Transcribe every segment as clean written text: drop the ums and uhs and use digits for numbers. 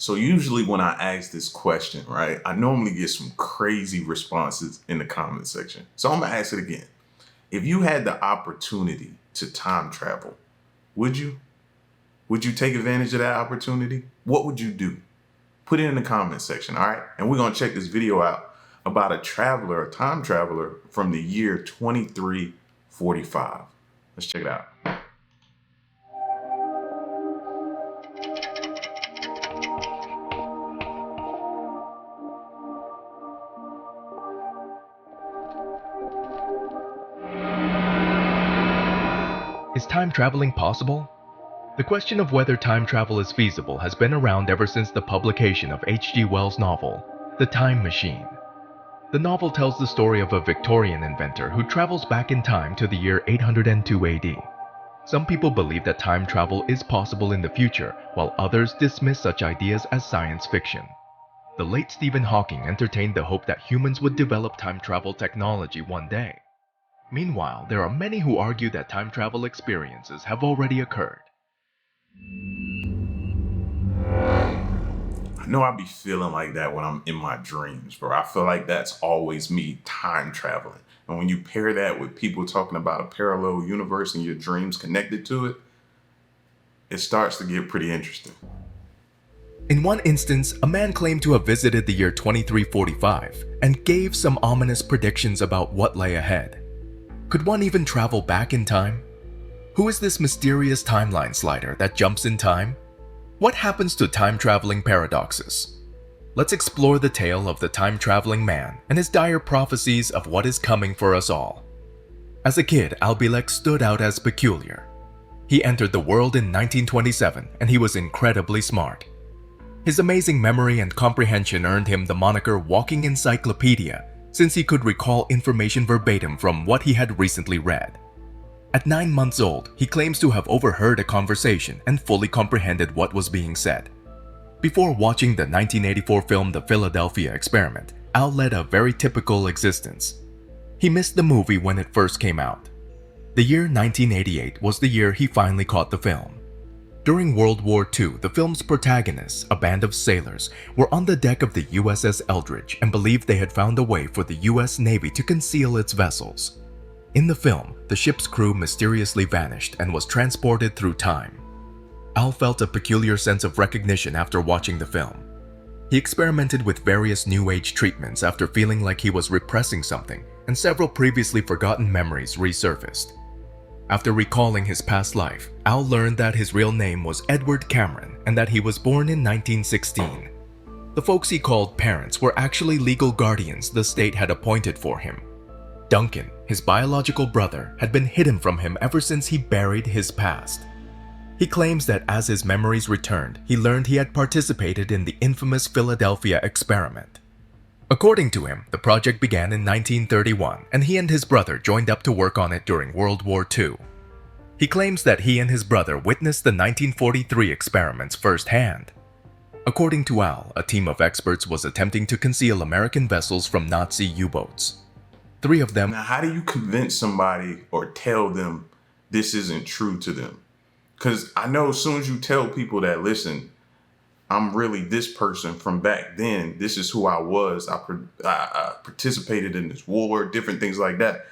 So usually when I ask this question, right, I normally get some crazy responses in the comment section. So I'm gonna ask it again. If you had the opportunity to time travel, would you? Would you take advantage of that opportunity? What would you do? Put it in the comment section, all right? And we're gonna check this video out about a time traveler from the year 2345. Let's check it out. Is time traveling possible? The question of whether time travel is feasible has been around ever since the publication of H.G. Wells' novel, The Time Machine. The novel tells the story of a Victorian inventor who travels back in time to the year 802 AD. Some people believe that time travel is possible in the future, while others dismiss such ideas as science fiction. The late Stephen Hawking entertained the hope that humans would develop time travel technology one day. Meanwhile, there are many who argue that time travel experiences have already occurred. I know I be feeling like that when I'm in my dreams, bro. I feel like that's always me time traveling. And when you pair that with people talking about a parallel universe and your dreams connected to it, it starts to get pretty interesting. In one instance, a man claimed to have visited the year 2345 and gave some ominous predictions about what lay ahead. Could one even travel back in time? Who is this mysterious timeline slider that jumps in time? What happens to time-traveling paradoxes? Let's explore the tale of the time-traveling man and his dire prophecies of what is coming for us all. As a kid, Bielek stood out as peculiar. He entered the world in 1927 and he was incredibly smart. His amazing memory and comprehension earned him the moniker Walking Encyclopedia, since he could recall information verbatim from what he had recently read. At 9 months old, he claims to have overheard a conversation and fully comprehended what was being said. Before watching the 1984 film The Philadelphia Experiment, Al led a very typical existence. He missed the movie when it first came out. The year 1988 was the year he finally caught the film. During World War II, the film's protagonists, a band of sailors, were on the deck of the USS Eldridge and believed they had found a way for the US Navy to conceal its vessels. In the film, the ship's crew mysteriously vanished and was transported through time. Al felt a peculiar sense of recognition after watching the film. He experimented with various New Age treatments after feeling like he was repressing something, and several previously forgotten memories resurfaced. After recalling his past life, Al learned that his real name was Edward Cameron and that he was born in 1916. The folks he called parents were actually legal guardians the state had appointed for him. Duncan, his biological brother, had been hidden from him ever since he buried his past. He claims that as his memories returned, he learned he had participated in the infamous Philadelphia experiment. According to him, the project began in 1931, and he and his brother joined up to work on it during World War II. He claims that he and his brother witnessed the 1943 experiments firsthand. According to Al, a team of experts was attempting to conceal American vessels from Nazi U-boats. 3 of them. Now, how do you convince somebody or tell them this isn't true to them? Because I know as soon as you tell people that, listen, I'm really this person from back then, this is who I was, I participated in this war, different things like that.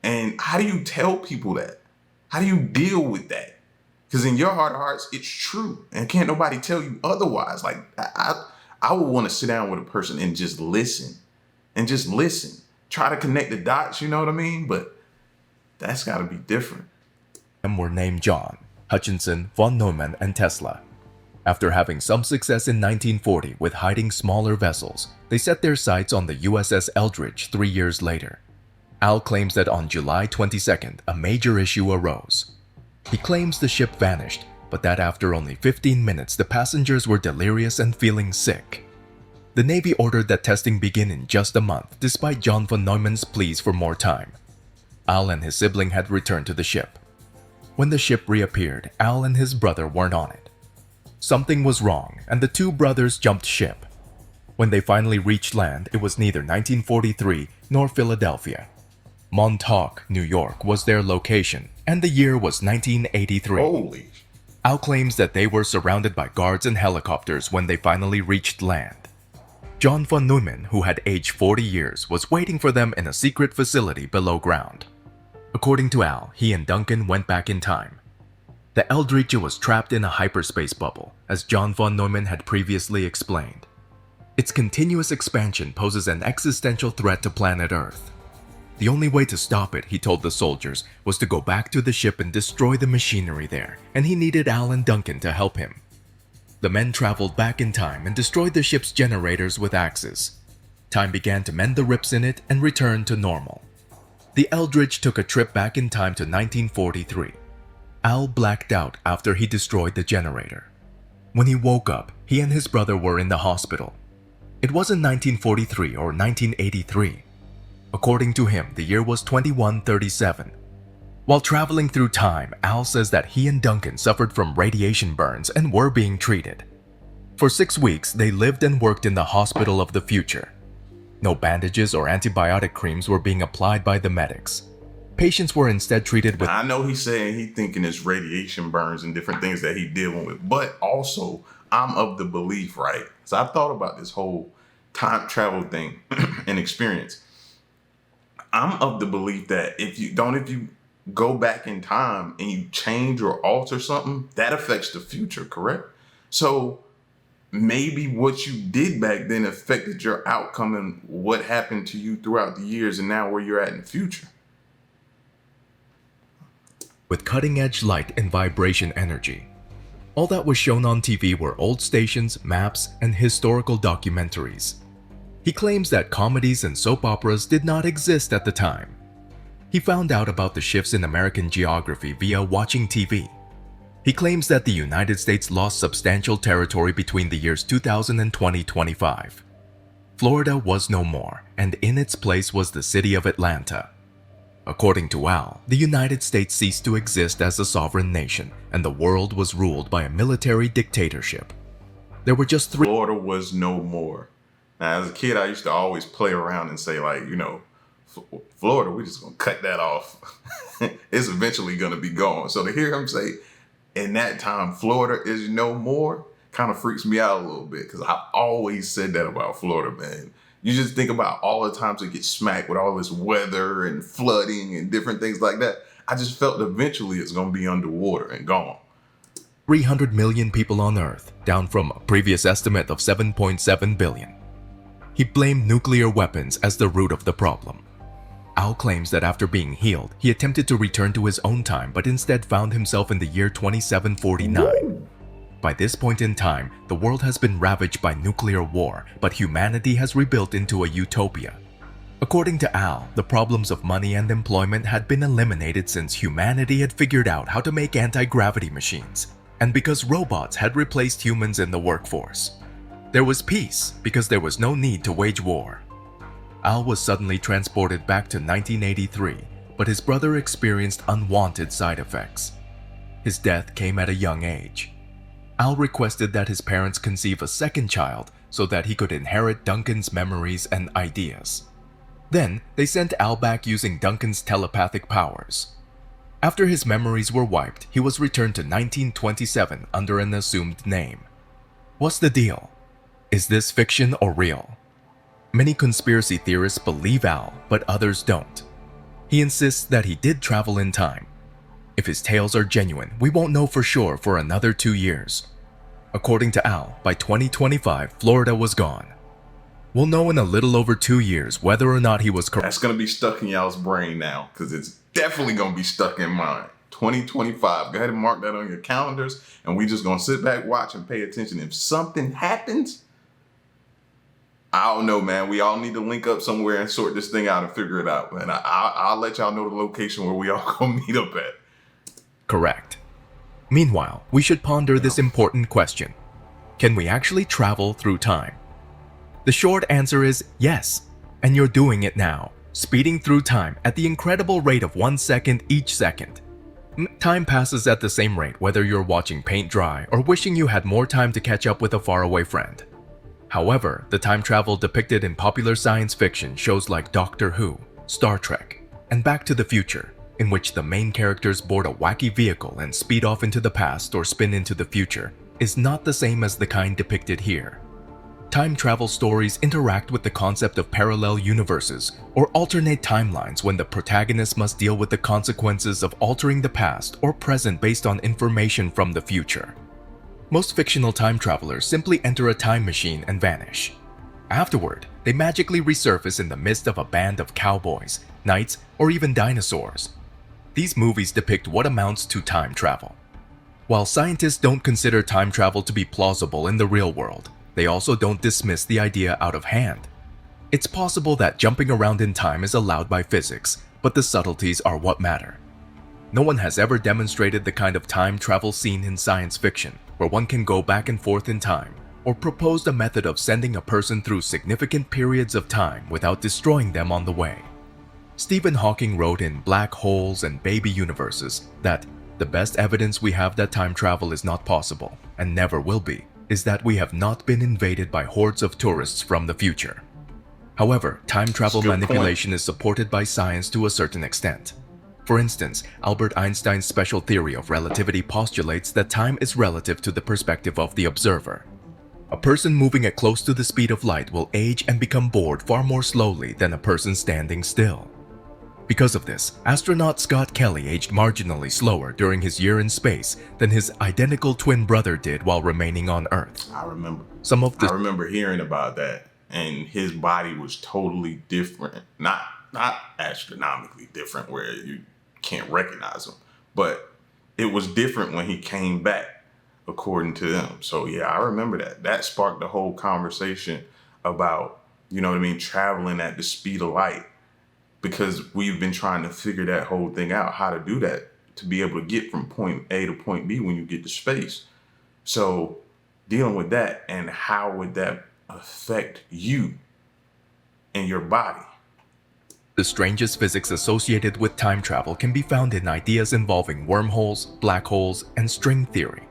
And how do you tell people that? How do you deal with that? Because in your heart of hearts, it's true. And can't nobody tell you otherwise. Like, I would want to sit down with a person and just listen. Try to connect the dots, you know what I mean? But that's got to be different. Them were named John, Hutchinson, von Neumann, and Tesla. After having some success in 1940 with hiding smaller vessels, they set their sights on the USS Eldridge 3 years later. Al claims that on July 22nd, a major issue arose. He claims the ship vanished, but that after only 15 minutes the passengers were delirious and feeling sick. The Navy ordered that testing begin in just a month, despite John von Neumann's pleas for more time. Al and his sibling had returned to the ship. When the ship reappeared, Al and his brother weren't on it. Something was wrong, and the 2 brothers jumped ship. When they finally reached land, it was neither 1943 nor Philadelphia. Montauk, New York was their location, and the year was 1983. Holy. Al claims that they were surrounded by guards and helicopters when they finally reached land. John von Neumann, who had aged 40 years, was waiting for them in a secret facility below ground. According to Al, he and Duncan went back in time. The Eldritch was trapped in a hyperspace bubble, as John von Neumann had previously explained. Its continuous expansion poses an existential threat to planet Earth. The only way to stop it, he told the soldiers, was to go back to the ship and destroy the machinery there, and he needed Al and Duncan to help him. The men traveled back in time and destroyed the ship's generators with axes. Time began to mend the rips in it and return to normal. The Eldritch took a trip back in time to 1943. Al blacked out after he destroyed the generator. When he woke up, he and his brother were in the hospital. It wasn't 1943 or 1983. According to him, the year was 2137. While traveling through time, Al says that he and Duncan suffered from radiation burns and were being treated. For 6 weeks, they lived and worked in the hospital of the future. No bandages or antibiotic creams were being applied by the medics. Patients were instead treated with... I know he's saying he's thinking it's radiation burns and different things that he's dealing with, but also I'm of the belief, right? So I thought about this whole time travel thing and experience. I'm of the belief that if you go back in time and you change or alter something, that affects the future, correct? So maybe what you did back then affected your outcome and what happened to you throughout the years and now where you're at in the future. With cutting-edge light and vibration energy. All that was shown on TV were old stations, maps, and historical documentaries. He claims that comedies and soap operas did not exist at the time. He found out about the shifts in American geography via watching TV. He claims that the United States lost substantial territory between the years 2000 and 2025. Florida was no more, and in its place was the city of Atlanta. According to Al, the United States ceased to exist as a sovereign nation, and the world was ruled by a military dictatorship. There were just 3... Florida was no more. Now, as a kid, I used to always play around and say, like, Florida, we're just going to cut that off. It's eventually going to be gone. So to hear him say, in that time, Florida is no more, kind of freaks me out a little bit because I've always said that about Florida, man. You just think about all the times it gets smacked with all this weather and flooding and different things like that. I just felt eventually it's going to be underwater and gone. 300 million people on Earth, down from a previous estimate of 7.7 billion. He blamed nuclear weapons as the root of the problem. Al claims that after being healed, he attempted to return to his own time but instead found himself in the year 2749. By this point in time, the world has been ravaged by nuclear war, but humanity has rebuilt into a utopia. According to Al, the problems of money and employment had been eliminated since humanity had figured out how to make anti-gravity machines, and because robots had replaced humans in the workforce. There was peace because there was no need to wage war. Al was suddenly transported back to 1983, but his brother experienced unwanted side effects. His death came at a young age. Al requested that his parents conceive a second child so that he could inherit Duncan's memories and ideas. Then, they sent Al back using Duncan's telepathic powers. After his memories were wiped, he was returned to 1927 under an assumed name. What's the deal? Is this fiction or real? Many conspiracy theorists believe Al, but others don't. He insists that he did travel in time. If his tales are genuine, we won't know for sure for another 2 years. According to Al, by 2025, Florida was gone. We'll know in a little over 2 years whether or not he was correct. That's going to be stuck in y'all's brain now because it's definitely going to be stuck in mine. 2025. Go ahead and mark that on your calendars and we just going to sit back, watch, and pay attention. If something happens, I don't know, man. We all need to link up somewhere and sort this thing out and figure it out. And I'll let y'all know the location where we all go meet up at. Correct. Meanwhile, we should ponder this important question. Can we actually travel through time? The short answer is yes, and you're doing it now, speeding through time at the incredible rate of 1 second each second. Time passes at the same rate whether you're watching paint dry or wishing you had more time to catch up with a faraway friend. However, the time travel depicted in popular science fiction shows like Doctor Who, Star Trek, and Back to the Future in which the main characters board a wacky vehicle and speed off into the past or spin into the future, is not the same as the kind depicted here. Time travel stories interact with the concept of parallel universes or alternate timelines when the protagonist must deal with the consequences of altering the past or present based on information from the future. Most fictional time travelers simply enter a time machine and vanish. Afterward, they magically resurface in the midst of a band of cowboys, knights, or even dinosaurs. These movies depict what amounts to time travel. While scientists don't consider time travel to be plausible in the real world, they also don't dismiss the idea out of hand. It's possible that jumping around in time is allowed by physics, but the subtleties are what matter. No one has ever demonstrated the kind of time travel seen in science fiction, where one can go back and forth in time, or proposed a method of sending a person through significant periods of time without destroying them on the way. Stephen Hawking wrote in Black Holes and Baby Universes that the best evidence we have that time travel is not possible, and never will be, is that we have not been invaded by hordes of tourists from the future. However, time travel manipulation is supported by science to a certain extent. For instance, Albert Einstein's special theory of relativity postulates that time is relative to the perspective of the observer. A person moving at close to the speed of light will age and become bored far more slowly than a person standing still. Because of this, astronaut Scott Kelly aged marginally slower during his year in space than his identical twin brother did while remaining on Earth. I remember. I remember hearing about that, and his body was totally different. Not astronomically different where you can't recognize him, but it was different when he came back, according to them. So yeah, I remember that. That sparked the whole conversation about, traveling at the speed of light. Because we've been trying to figure that whole thing out, how to do that, to be able to get from point A to point B when you get to space. So dealing with that, and how would that affect you and your body? The strangest physics associated with time travel can be found in ideas involving wormholes, black holes, and string theory.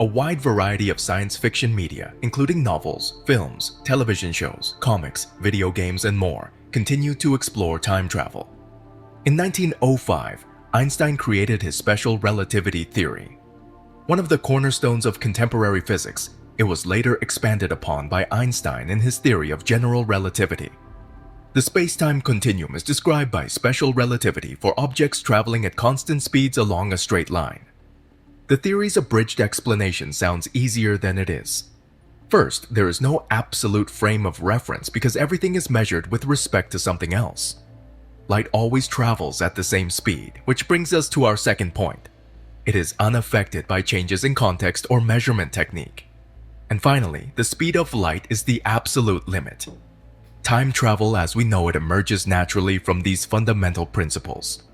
A wide variety of science fiction media, including novels, films, television shows, comics, video games, and more, continue to explore time travel. In 1905, Einstein created his special relativity theory. One of the cornerstones of contemporary physics, it was later expanded upon by Einstein in his theory of general relativity. The space-time continuum is described by special relativity for objects traveling at constant speeds along a straight line. The theory's abridged explanation sounds easier than it is. First, there is no absolute frame of reference because everything is measured with respect to something else. Light always travels at the same speed, which brings us to our second point. It is unaffected by changes in context or measurement technique. And finally, the speed of light is the absolute limit. Time travel as we know it emerges naturally from these fundamental principles.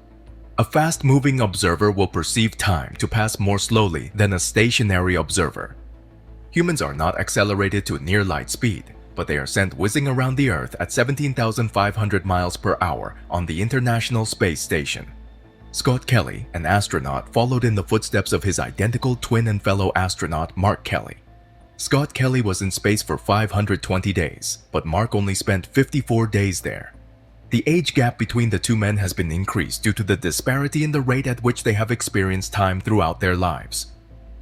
A fast-moving observer will perceive time to pass more slowly than a stationary observer. Humans are not accelerated to near light speed, but they are sent whizzing around the Earth at 17,500 miles per hour on the International Space Station. Scott Kelly, an astronaut, followed in the footsteps of his identical twin and fellow astronaut Mark Kelly. Scott Kelly was in space for 520 days, but Mark only spent 54 days there. The age gap between the two men has been increased due to the disparity in the rate at which they have experienced time throughout their lives.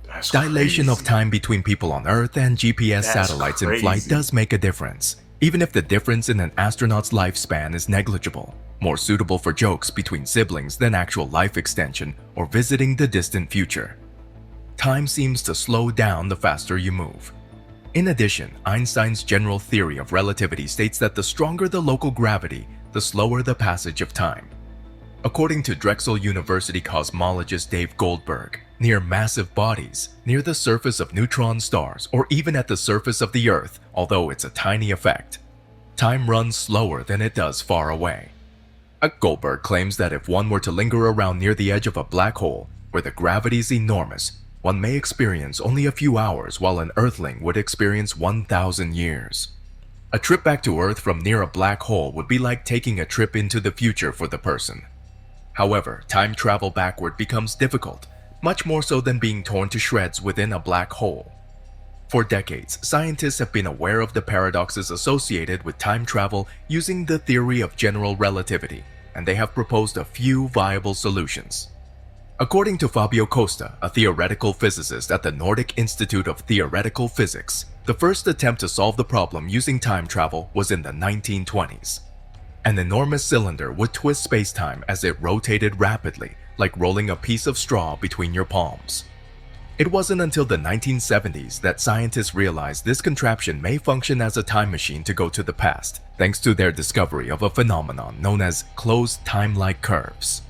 That's Dilation crazy. of time between people on Earth and GPS satellites in flight does make a difference, even if the difference in an astronaut's lifespan is negligible, more suitable for jokes between siblings than actual life extension or visiting the distant future. Time seems to slow down the faster you move. In addition, Einstein's general theory of relativity states that the stronger the local gravity, the slower the passage of time. According to Drexel University cosmologist Dave Goldberg, near massive bodies, near the surface of neutron stars, or even at the surface of the Earth, although it's a tiny effect, time runs slower than it does far away. Goldberg claims that if one were to linger around near the edge of a black hole, where the gravity is enormous, one may experience only a few hours while an Earthling would experience 1,000 years. A trip back to Earth from near a black hole would be like taking a trip into the future for the person. However, time travel backward becomes difficult, much more so than being torn to shreds within a black hole. For decades, scientists have been aware of the paradoxes associated with time travel using the theory of general relativity, and they have proposed a few viable solutions. According to Fabio Costa, a theoretical physicist at the Nordic Institute of Theoretical Physics, the first attempt to solve the problem using time travel was in the 1920s. An enormous cylinder would twist space-time as it rotated rapidly, like rolling a piece of straw between your palms. It wasn't until the 1970s that scientists realized this contraption may function as a time machine to go to the past, thanks to their discovery of a phenomenon known as closed time-like curves.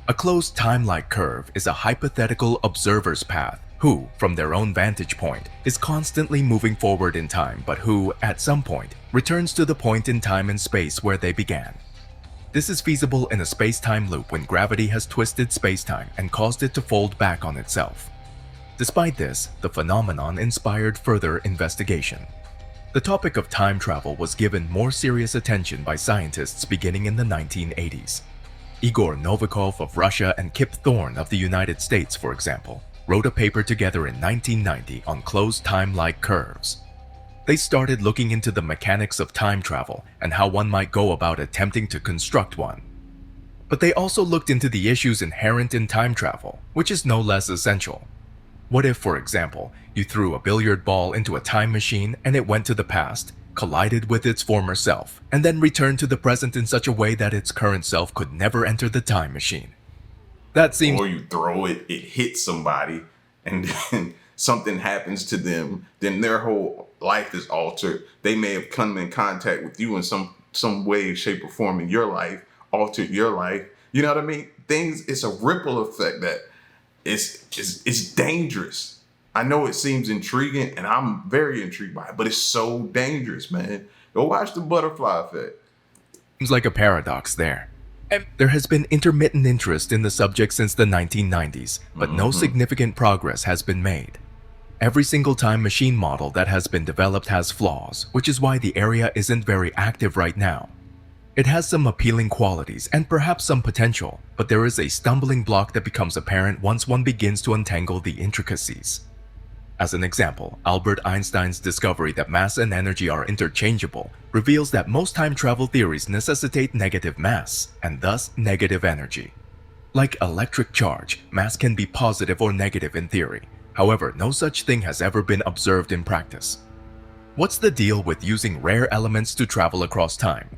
A closed time-like curve is a hypothetical observer's path who, from their own vantage point, is constantly moving forward in time but who, at some point, returns to the point in time and space where they began. This is feasible in a space-time loop when gravity has twisted space-time and caused it to fold back on itself. Despite this, the phenomenon inspired further investigation. The topic of time travel was given more serious attention by scientists beginning in the 1980s. Igor Novikov of Russia and Kip Thorne of the United States, for example, wrote a paper together in 1990 on closed time-like curves. They started looking into the mechanics of time travel and how one might go about attempting to construct one. But they also looked into the issues inherent in time travel, which is no less essential. What if, for example, you threw a billiard ball into a time machine and it went to the past, collided with its former self, and then returned to the present in such a way that its current self could never enter the time machine? That seems... Or you throw it, it hits somebody, and then something happens to them, then their whole life is altered. They may have come in contact with you in some way, shape, or form in your life, altered your life. You know what I mean? It's a ripple effect that it's dangerous. I know it seems intriguing, and I'm very intrigued by it, but it's so dangerous, man. Go watch the butterfly effect. Seems like a paradox there. There has been intermittent interest in the subject since the 1990s, but no significant progress has been made. Every single time machine model that has been developed has flaws, which is why the area isn't very active right now. It has some appealing qualities and perhaps some potential, but there is a stumbling block that becomes apparent once one begins to untangle the intricacies. As an example, Albert Einstein's discovery that mass and energy are interchangeable reveals that most time travel theories necessitate negative mass, and thus negative energy. Like electric charge, mass can be positive or negative in theory. However, no such thing has ever been observed in practice. What's the deal with using rare elements to travel across time?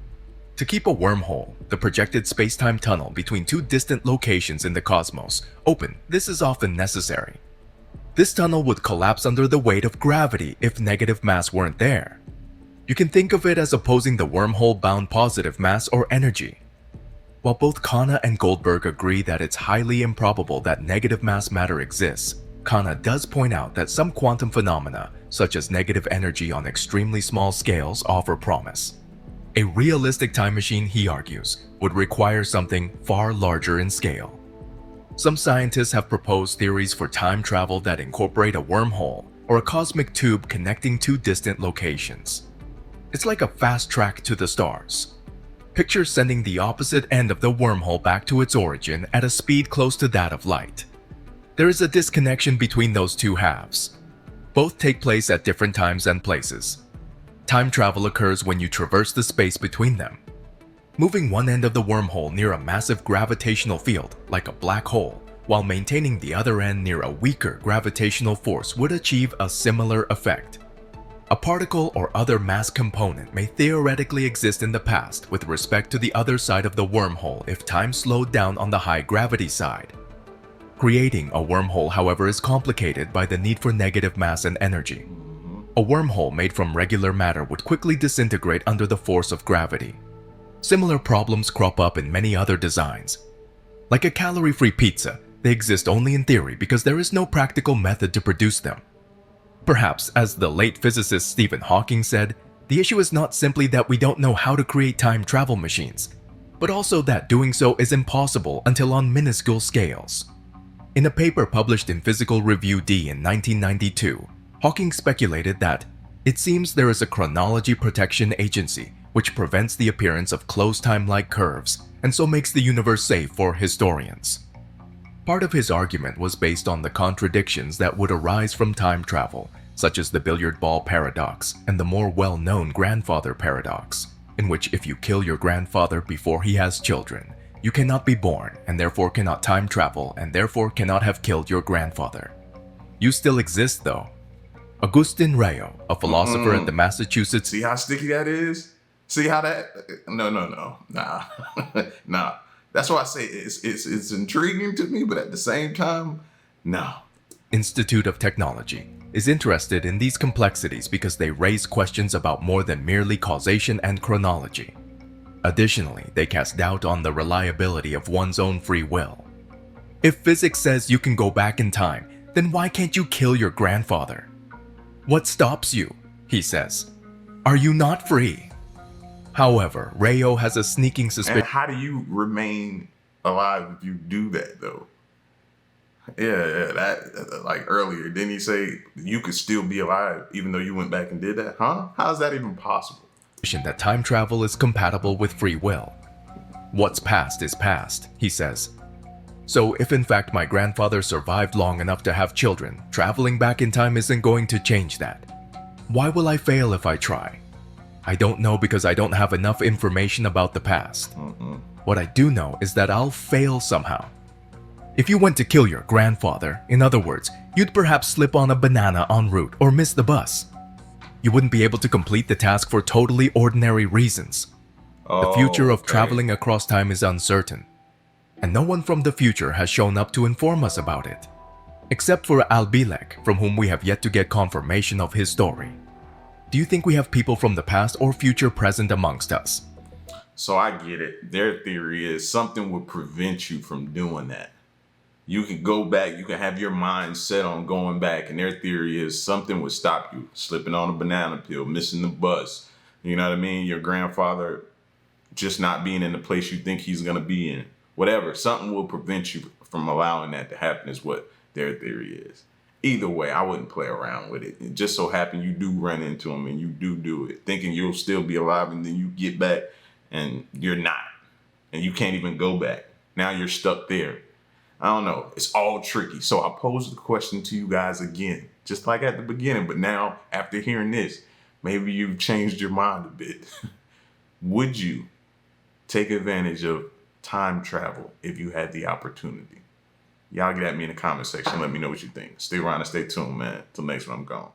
To keep a wormhole, the projected space-time tunnel between two distant locations in the cosmos, open, this is often necessary. This tunnel would collapse under the weight of gravity if negative mass weren't there. You can think of it as opposing the wormhole-bound positive mass or energy. While both Kana and Goldberg agree that it's highly improbable that negative mass matter exists, Kana does point out that some quantum phenomena, such as negative energy on extremely small scales, offer promise. A realistic time machine, he argues, would require something far larger in scale. Some scientists have proposed theories for time travel that incorporate a wormhole or a cosmic tube connecting two distant locations. It's like a fast track to the stars. Picture sending the opposite end of the wormhole back to its origin at a speed close to that of light. There is a disconnection between those two halves. Both take place at different times and places. Time travel occurs when you traverse the space between them. Moving one end of the wormhole near a massive gravitational field, like a black hole, while maintaining the other end near a weaker gravitational force would achieve a similar effect. A particle or other mass component may theoretically exist in the past with respect to the other side of the wormhole if time slowed down on the high gravity side. Creating a wormhole, however, is complicated by the need for negative mass and energy. A wormhole made from regular matter would quickly disintegrate under the force of gravity. Similar problems crop up in many other designs. Like a calorie-free pizza, they exist only in theory because there is no practical method to produce them. Perhaps, as the late physicist Stephen Hawking said, the issue is not simply that we don't know how to create time travel machines, but also that doing so is impossible until on minuscule scales. In a paper published in Physical Review D in 1992, Hawking speculated that it seems there is a chronology protection agency which prevents the appearance of closed time-like curves and so makes the universe safe for historians. Part of his argument was based on the contradictions that would arise from time travel, such as the billiard ball paradox and the more well-known grandfather paradox. in which if you kill your grandfather before he has children, you cannot be born and therefore cannot time travel and therefore cannot have killed your grandfather. You still exist though. Agustin Rayo, a philosopher at the Massachusetts... See how sticky that is? See how that... No. Nah. Nah. That's why I say it's intriguing to me, but at the same time, no. Institute of Technology is interested in these complexities because they raise questions about more than merely causation and chronology. Additionally, they cast doubt on the reliability of one's own free will. If physics says you can go back in time, then why can't you kill your grandfather? What stops you? He says. Are you not free? However, Rayo has a sneaking suspicion. And how do you remain alive if you do that, though? Yeah, that, like earlier, didn't he say you could still be alive even though you went back and did that? Huh? How's that even possible? That time travel is compatible with free will. What's past is past, he says. So if in fact my grandfather survived long enough to have children, traveling back in time isn't going to change that. Why will I fail if I try? I don't know because I don't have enough information about the past. What I do know is that I'll fail somehow. If you went to kill your grandfather, in other words, you'd perhaps slip on a banana en route or miss the bus. You wouldn't be able to complete the task for totally ordinary reasons. The future of traveling across time is uncertain, and no one from the future has shown up to inform us about it, except for Bielek, from whom we have yet to get confirmation of his story. Do you think we have people from the past or future present amongst us? So I get it. Their theory is something would prevent you from doing that. You can go back, you can have your mind set on going back, and their theory is something would stop you. Slipping on a banana peel, missing the bus, you know what I mean? Your grandfather just not being in the place you think he's gonna be in. Whatever, something will prevent you from allowing that to happen is what their theory is. Either way, I wouldn't play around with it. It just so happened you do run into him and you do it, thinking you'll still be alive, and then you get back and you're not. And you can't even go back. Now you're stuck there. I don't know. It's all tricky. So I pose the question to you guys again, just like at the beginning. But now, after hearing this, maybe you've changed your mind a bit. Would you take advantage of time travel if you had the opportunity? Y'all get at me in the comment section. Let me know what you think. Stay around and stay tuned, man. Till next one, I'm gone.